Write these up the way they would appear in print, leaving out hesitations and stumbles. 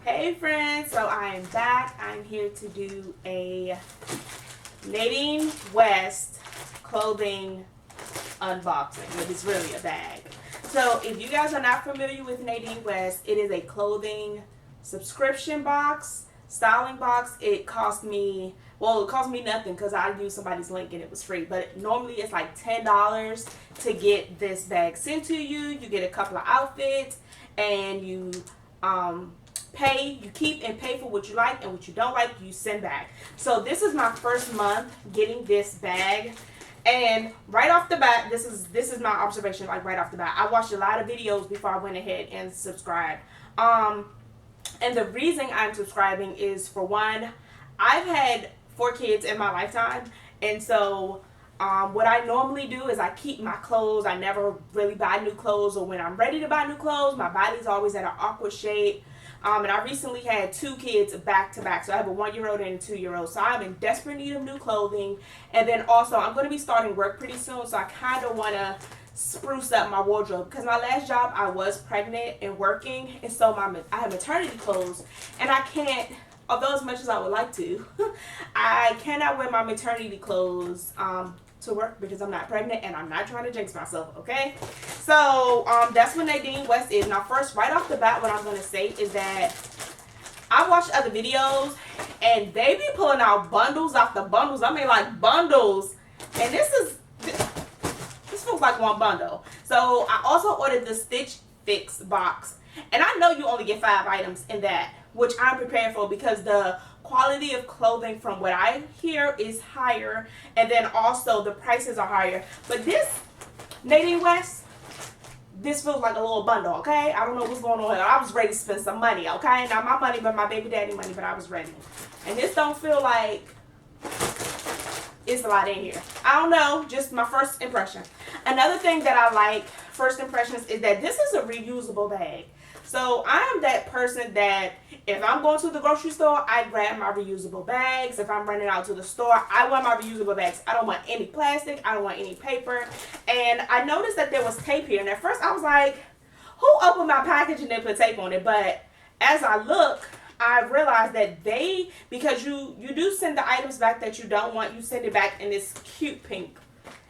Hey friends, so I am back. I'm here to do a Nadine West clothing unboxing, but it's really a bag. So if you guys are not familiar with Nadine West, it is a clothing subscription box, styling box. It cost me nothing because I used somebody's link and it was free, but normally it's like $10 to get this bag sent to you. You get a couple of outfits and you keep and pay for what you like, and what you don't like you send back. So this is my first month getting this bag, and right off the bat, this is my observation. Like right off the bat, I watched a lot of videos before I went ahead and subscribed. And the reason I'm subscribing is, for one, I've had 4 kids in my lifetime, and so what I normally do is I keep my clothes. I never really buy new clothes, or when I'm ready to buy new clothes, my body's always at an awkward shape. And I recently had 2 kids back to back. So I have a 1-year-old and a 2-year-old. So I'm in desperate need of new clothing. And then also I'm going to be starting work pretty soon. So I kind of want to spruce up my wardrobe, because my last job I was pregnant and working. And so I have maternity clothes. And I can't, although as much as I would like to, I cannot wear my maternity clothes to work because I'm not pregnant, and I'm not trying to jinx myself, okay? So that's what Nadine West is. Now first, right off the bat, what I'm going to say is that I watched other videos and they be pulling out bundles after bundles. I mean, like bundles, and this feels like one bundle. So I also ordered the Stitch Fix box, and I know you only get 5 items in that, which I'm prepared for because the quality of clothing, from what I hear, is higher, and then also the prices are higher. But this Nadine West, this feels like a little bundle, okay? I don't know what's going on here. I was ready to spend some money, okay? Not my money, but my baby daddy money, but I was ready. And this don't feel like it's a lot in here. I don't know, just my first impression. Another thing that I like, first impressions, is that this is a reusable bag. So I am that person that if I'm going to the grocery store, I grab my reusable bags. If I'm running out to the store, I want my reusable bags. I don't want any plastic. I don't want any paper. And I noticed that there was tape here. And at first I was like, who opened my package and then put tape on it? But as I look, I realized that because you do send the items back that you don't want, you send it back in this cute pink.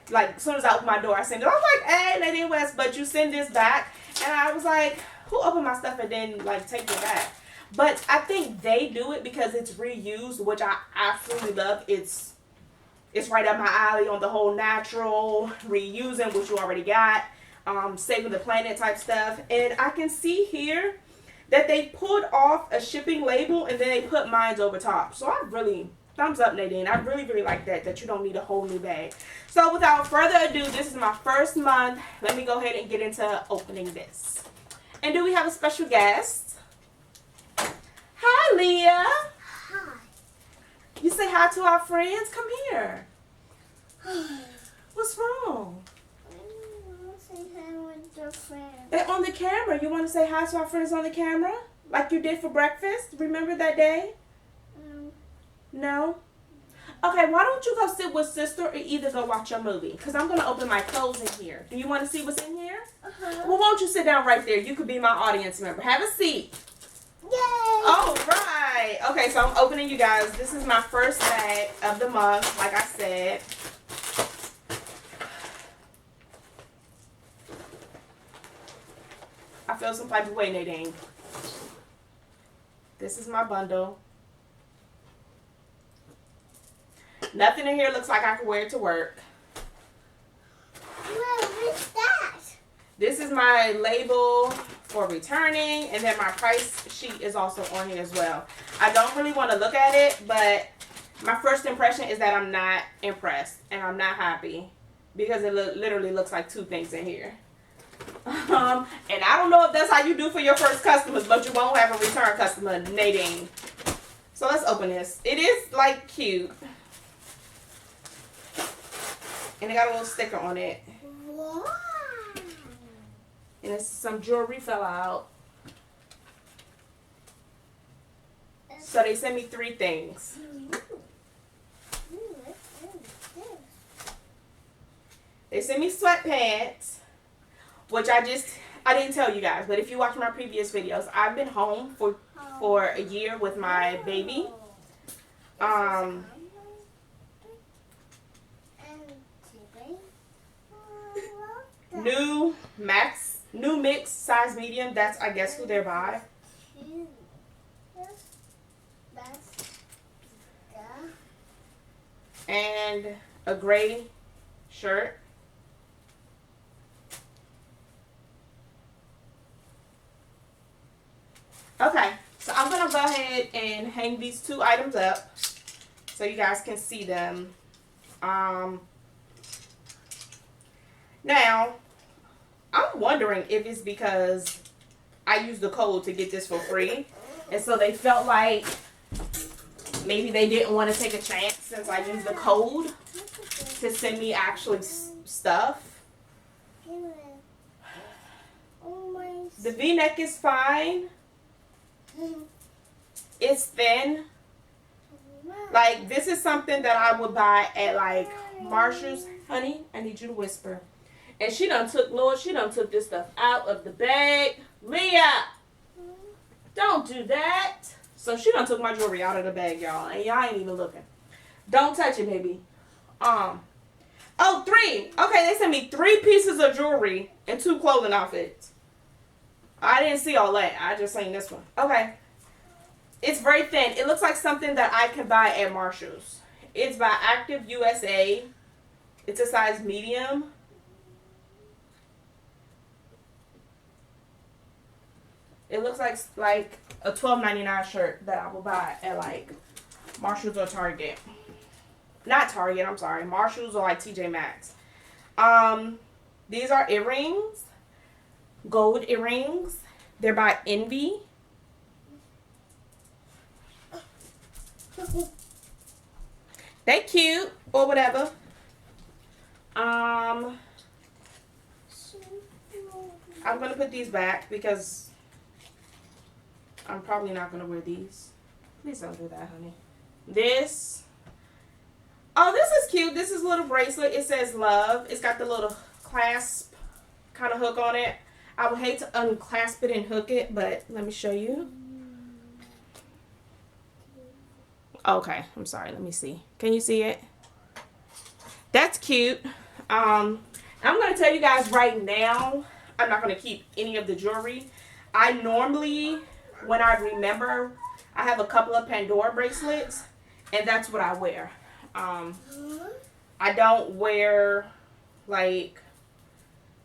Like, as soon as I open my door, I send it. I was like, hey, Nadine West, but you send this back. And I was like, who opened my stuff and then like take it back? But I think they do it because it's reused, which I absolutely love. It's right up my alley on the whole natural, reusing what you already got, saving the planet type stuff. And I can see here that they pulled off a shipping label and then they put mine over top. So I really, thumbs up, Nadine. I really, really like that you don't need a whole new bag. So without further ado, this is my first month. Let me go ahead and get into opening this. And do we have a special guest? Hi, Leah. Hi. You say hi to our friends? Come here. What's wrong? I want to say hi with your friends. They're on the camera. You want to say hi to our friends on the camera? Like you did for breakfast? Remember that day? No? Okay, why don't you go sit with sister or either go watch your movie? Because I'm going to open my clothes in here. Do you want to see what's in here? Uh-huh. Well, why don't you sit down right there? You could be my audience member. Have a seat. Yay! All right. Okay, so I'm opening, you guys. This is my first bag of the month, like I said. I feel some type of way, Nadine. This is my bundle. Nothing in here looks like I can wear it to work. What's that? This is my label for returning, and then my price sheet is also on here as well. I don't really want to look at it, but my first impression is that I'm not impressed and I'm not happy because it literally looks like 2 things in here. And I don't know if that's how you do for your first customers, but you won't have a return customer, Nadine. So let's open this. It is like cute. And it got a little sticker on it. Wow. And it's some jewelry fell out. So they sent me 3 things. They sent me sweatpants, which I I didn't tell you guys, but if you watch my previous videos, I've been home for a year with my baby. New mix size medium. That's, I guess, who they're by. And a gray shirt. Okay, so I'm gonna go ahead and hang these 2 items up so you guys can see them. Now, I'm wondering if it's because I used the code to get this for free, and so they felt like maybe they didn't want to take a chance since I used the code to send me actually stuff. The V-neck is fine. It's thin. Like, this is something that I would buy at, like, Marshall's. Honey, I need you to whisper. And she done took this stuff out of the bag. Leah! Don't do that. So she done took my jewelry out of the bag, y'all. And y'all ain't even looking. Don't touch it, baby. Oh, 3. Okay, they sent me 3 pieces of jewelry and 2 clothing outfits. I didn't see all that. I just seen this one. Okay. It's very thin. It looks like something that I can buy at Marshall's. It's by Active USA. It's a size medium. It looks like a $12.99 shirt that I will buy at, like, Marshall's or Target. Not Target, I'm sorry. Marshall's or, like, TJ Maxx. These are earrings. Gold earrings. They're by Envy. They cute or whatever. I'm gonna put these back because I'm probably not gonna wear these. Please don't do that, honey. This. Oh, this is cute. This is a little bracelet. It says love. It's got the little clasp kind of hook on it. I would hate to unclasp it and hook it, but let me show you. Okay, I'm sorry. Let me see. Can you see it? That's cute. I'm going to tell you guys right now, I'm not going to keep any of the jewelry. I normally, when I remember, I have a couple of Pandora bracelets, and that's what I wear. I don't wear, like,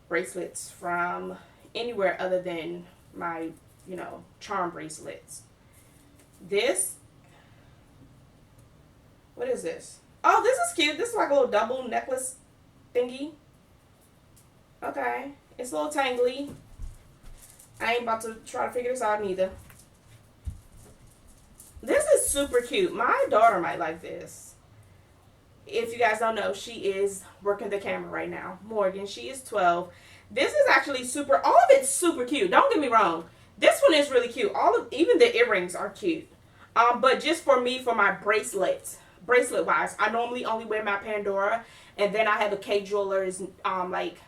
bracelets from anywhere other than my, you know, charm bracelets. This, what is this? Oh, this is cute. This is like a little double necklace thingy. Okay. It's a little tangly. I ain't about to try to figure this out neither. This is super cute. My daughter might like this. If you guys don't know, she is working the camera right now. Morgan, she is 12. This is actually super, all of it's super cute. Don't get me wrong. This one is really cute. Even the earrings are cute. But just for me, for my bracelet wise, I normally only wear my Pandora, and then I have a K Jewelers, like,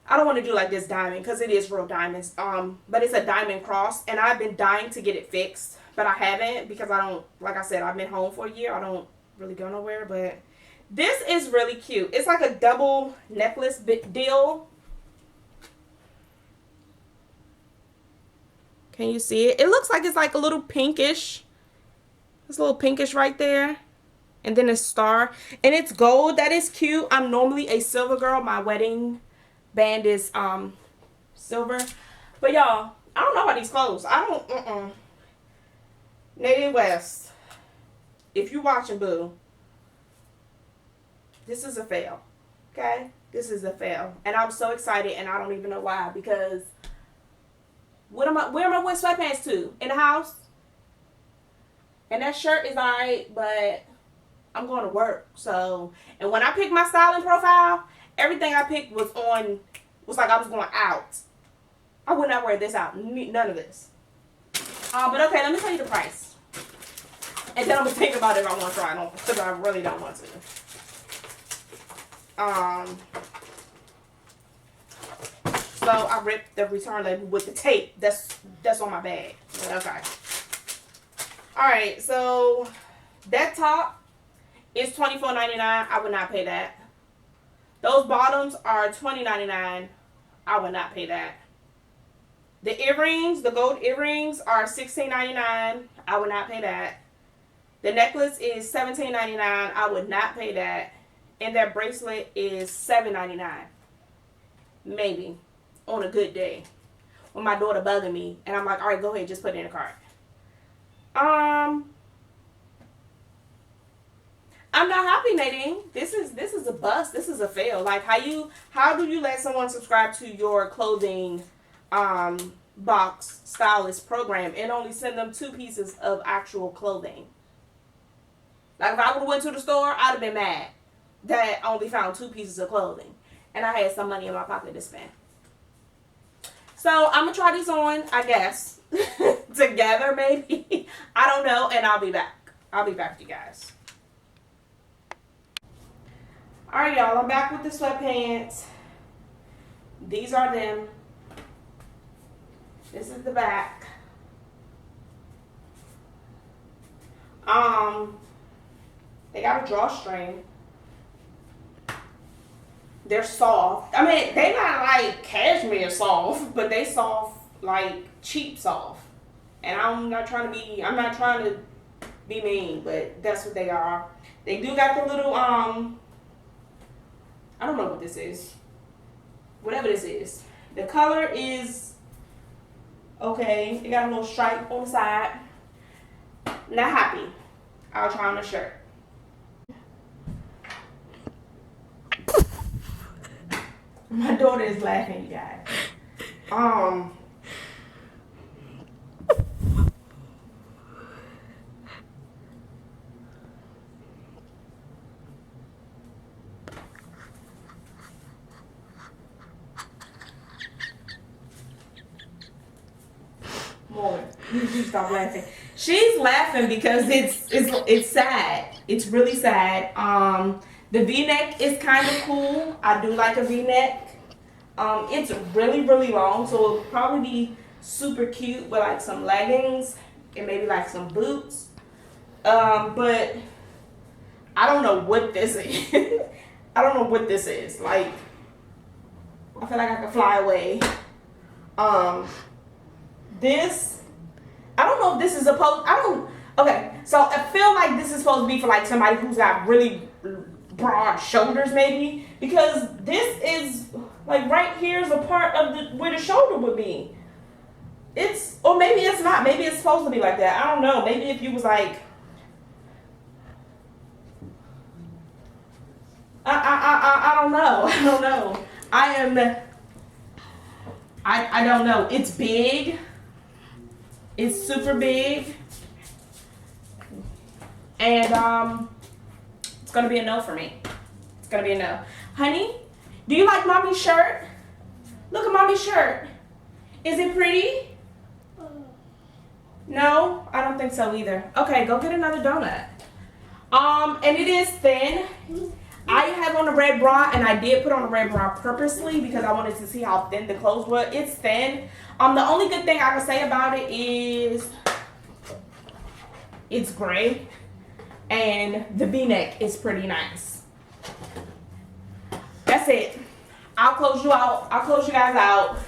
I don't want to do like this diamond because it is real diamonds, but it's a diamond cross, and I've been dying to get it fixed, but I haven't because I don't, like I said, I've been home for a year. I don't really go nowhere, but this is really cute. It's like a double necklace deal. Can you see it? It looks like it's like a little pinkish. It's a little pinkish right there. And then a star. And it's gold. That is cute. I'm normally a silver girl. My wedding band is silver. But y'all, I don't know about these clothes. I don't, Nadine West, if you're watching, boo, this is a fail. Okay? This is a fail. And I'm so excited, and I don't even know why, because where am I wearing sweatpants to? In the house? And that shirt is alright, but I'm going to work. So, and when I picked my styling profile, everything I picked was like I was going out. I would not wear this out. None of this. But okay, let me tell you the price. And then I'm going to think about it if I want to try it, because I really don't want to. So although I ripped the return label with the tape that's on my bag. Okay. Alright, so that top is $24.99. I would not pay that. Those bottoms are $20.99. I would not pay that. The earrings, the gold earrings are $16.99. I would not pay that. The necklace is $17.99. I would not pay that. And that bracelet is $7.99. Maybe. On a good day. When my daughter bugging me. And I'm like, alright, go ahead, just put it in the cart. I'm not happy, Nadine. This is a bust. This is a fail. Like, how do you let someone subscribe to your clothing box stylist program and only send them 2 pieces of actual clothing? Like, if I would have went to the store, I'd have been mad that I only found 2 pieces of clothing and I had some money in my pocket to spend. So I'm gonna try these on, I guess. Together, maybe. I don't know, and I'll be back. I'll be back with you guys. Alright, y'all, I'm back with the sweatpants. These are them. This is the back. They got a drawstring. They're soft. I mean, they not like cashmere soft, but they soft like cheap soft. And I'm not trying to be mean, but that's what they are. They do got the little I don't know what this is. Whatever this is. The color is okay. It got a little stripe on the side. Not happy. I'll try on the shirt. My daughter is laughing, you guys. More. You stop laughing. She's laughing because it's sad. It's really sad. The V-neck is kind of cool. I do like a V-neck. It's really, really long, so it'll probably be super cute with like some leggings and maybe like some boots. But I don't know what this is. I don't know what this is. Like, I feel like I could fly away. This, I don't know if this is okay, so I feel like this is supposed to be for like somebody who's got really broad shoulders maybe, because this is like right here is a part of where the shoulder would be. Or maybe it's not. Maybe it's supposed to be like that. I don't know. Maybe if you was like, I don't know. I don't know. I don't know. It's big. It's super big. And it's gonna be a no for me. It's gonna be a no. Honey, do you like mommy's shirt? Look at mommy's shirt. Is it pretty? No, I don't think so either. Okay, go get another donut. And it is thin. I have on a red bra, and I did put on a red bra purposely because I wanted to see how thin the clothes were. It's thin. The only good thing I can say about it is it's gray, and the V-neck is pretty nice. That's it. I'll close you out. I'll close you guys out.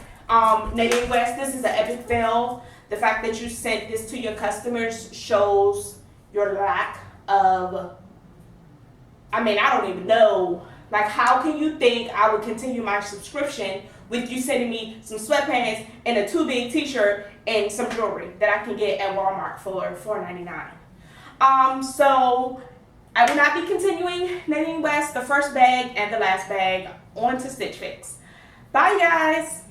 Nadine West, this is an epic fail. The fact that you sent this to your customers shows your lack of, I mean, I don't even know. Like, how can you think I would continue my subscription with you sending me some sweatpants and a too big t-shirt and some jewelry that I can get at Walmart for $4.99? So I will not be continuing Nadine West, the first bag and the last bag, on to Stitch Fix. Bye, guys.